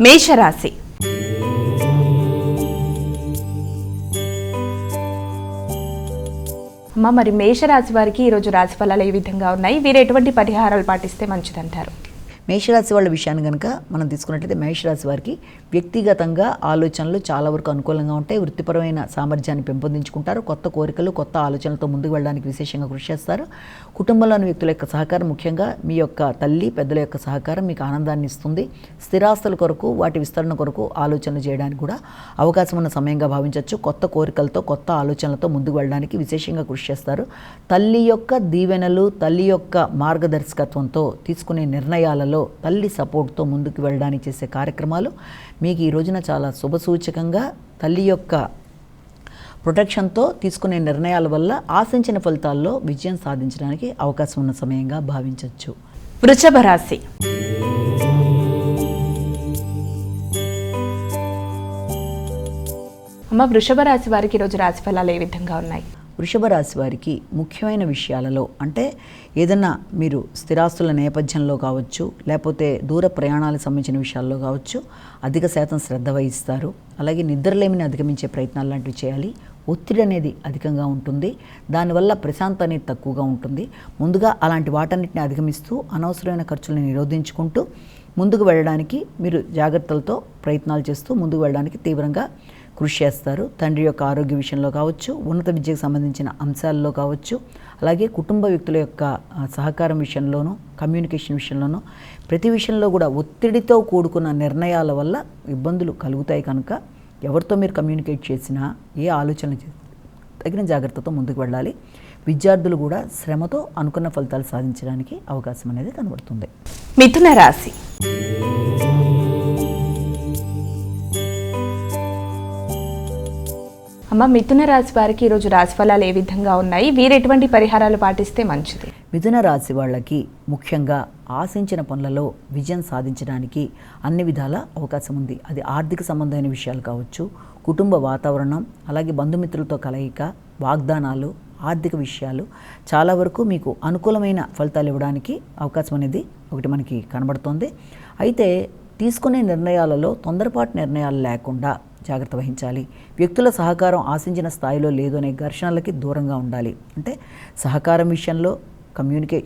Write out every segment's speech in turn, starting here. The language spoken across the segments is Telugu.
మేషరాశి. మరి మేషరాశి వారికి ఈరోజు రాశి ఫలాలు ఏ విధంగా ఉన్నాయి? వీరు ఎటువంటి పరిహారాలు పాటిస్తే మంచిదంటారు? మేషరాశి వాళ్ళ విషయాన్ని కనుక మనం తీసుకున్నట్లయితే మేషరాశి వారికి వ్యక్తిగతంగా ఆలోచనలు చాలా వరకు అనుకూలంగా ఉంటాయి. వృత్తిపరమైన సామర్థ్యాన్ని పెంపొందించుకుంటారు. కొత్త కోరికలు, కొత్త ఆలోచనలతో ముందుకు వెళ్ళడానికి విశేషంగా కృషి చేస్తారు. కుటుంబంలోని వ్యక్తుల యొక్క సహకారం, ముఖ్యంగా మీ యొక్క తల్లి పెద్దల యొక్క సహకారం మీకు ఆనందాన్ని ఇస్తుంది. స్థిరాస్తుల కొరకు, వాటి విస్తరణ కొరకు ఆలోచనలు చేయడానికి కూడా అవకాశం ఉన్న సమయంగా భావించవచ్చు. కొత్త కోరికలతో, కొత్త ఆలోచనలతో ముందుకు వెళ్ళడానికి విశేషంగా కృషి చేస్తారు. తల్లి యొక్క దీవెనలు, తల్లి యొక్క మార్గదర్శకత్వంతో తీసుకునే నిర్ణయాలలో తల్లి సపోర్ట్తో ముందుకు వెళ్ళడానికి చేసే కార్యక్రమాలు మీకు ఈ రోజున చాలా శుభసూచకంగా, తల్లి యొక్క ప్రొటెక్షన్తో తీసుకునే నిర్ణయాల వల్ల ఆశించిన ఫలితాల్లో విజయం సాధించడానికి అవకాశం ఉన్న సమయంగా భావించవచ్చు. వృషభ రాశి. వృషభ రాశి వారికి ఈరోజు రాశి ఫలాలు ఏ విధంగా ఉన్నాయి? వృషభ రాశి వారికి ముఖ్యమైన విషయాలలో, అంటే ఏదన్నా మీరు స్థిరాస్తుల నేపథ్యంలో కావచ్చు, లేకపోతే దూర ప్రయాణాలకు సంబంధించిన విషయాల్లో కావచ్చు, అధిక శాతం శ్రద్ధ వహిస్తారు. అలాగే నిద్రలేమిని అధిగమించే ప్రయత్నాలు లాంటివి చేయాలి. ఒత్తిడి అనేది అధికంగా ఉంటుంది. దానివల్ల ప్రశాంతత అనేది తక్కువగా ఉంటుంది. ముందుగా అలాంటి వాటన్నిటిని అధిగమిస్తూ అనవసరమైన ఖర్చులను నిరోధించుకుంటూ ముందుకు వెళ్ళడానికి మీరు జాగ్రత్తలతో ప్రయత్నాలు చేస్తూ ముందుకు వెళ్ళడానికి తీవ్రంగా కృషి చేస్తారు. తండ్రి యొక్క ఆరోగ్య విషయంలో కావచ్చు, ఉన్నత విద్యకు సంబంధించిన అంశాల్లో కావచ్చు, అలాగే కుటుంబ వ్యక్తుల యొక్క సహకారం విషయంలోనూ, కమ్యూనికేషన్ విషయంలోనూ, ప్రతి విషయంలో కూడా ఒత్తిడితో కూడుకున్న నిర్ణయాల వల్ల ఇబ్బందులు కలుగుతాయి. కనుక ఎవరితో మీరు కమ్యూనికేట్ చేసినా, ఏ ఆలోచన తగిన జాగ్రత్తతో ముందుకు వెళ్ళాలి. విద్యార్థులు కూడా శ్రమతో అనుకున్న ఫలితాలు సాధించడానికి అవకాశం అనేది కనబడుతుంది. మిథున రాశి. మిథున రాశి వారికి ఈరోజు రాశి ఫలాలు ఏ విధంగా ఉన్నాయి? వీరు ఎటువంటి పరిహారాలు పాటిస్తే మంచిది? మిథున రాశి వాళ్ళకి ముఖ్యంగా ఆశించిన పనులలో విజయం సాధించడానికి అన్ని విధాల అవకాశం ఉంది. అది ఆర్థిక సంబంధమైన విషయాలు కావచ్చు, కుటుంబ వాతావరణం, అలాగే బంధుమిత్రులతో కలయిక, వాగ్దానాలు, ఆర్థిక విషయాలు చాలా వరకు మీకు అనుకూలమైన ఫలితాలు ఇవ్వడానికి అవకాశం అనేది ఒకటి మనకి కనబడుతోంది. అయితే తీసుకునే నిర్ణయాలలో తొందరపాటు నిర్ణయాలు లేకుండా జాగ్రత్త వహించాలి. వ్యక్తుల సహకారం ఆశించిన స్థాయిలో లేదు అనే ఘర్షణలకి దూరంగా ఉండాలి. అంటే సహకారం విషయంలో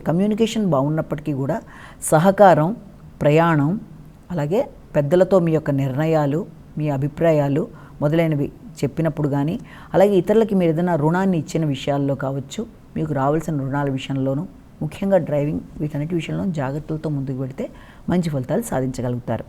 కమ్యూనికేషన్ బాగున్నప్పటికీ కూడా సహకారం, ప్రయాణం, అలాగే పెద్దలతో మీ యొక్క నిర్ణయాలు, మీ అభిప్రాయాలు మొదలైనవి చెప్పినప్పుడు కానీ, అలాగే ఇతరులకి మీరు ఏదైనా రుణాన్ని ఇచ్చిన విషయాల్లో కావచ్చు, మీకు రావాల్సిన రుణాల విషయంలోనూ, ముఖ్యంగా డ్రైవింగ్, వీటన్నిటి విషయంలో జాగ్రత్తలతో ముందుకు పెడితే మంచి ఫలితాలు సాధించగలుగుతారు.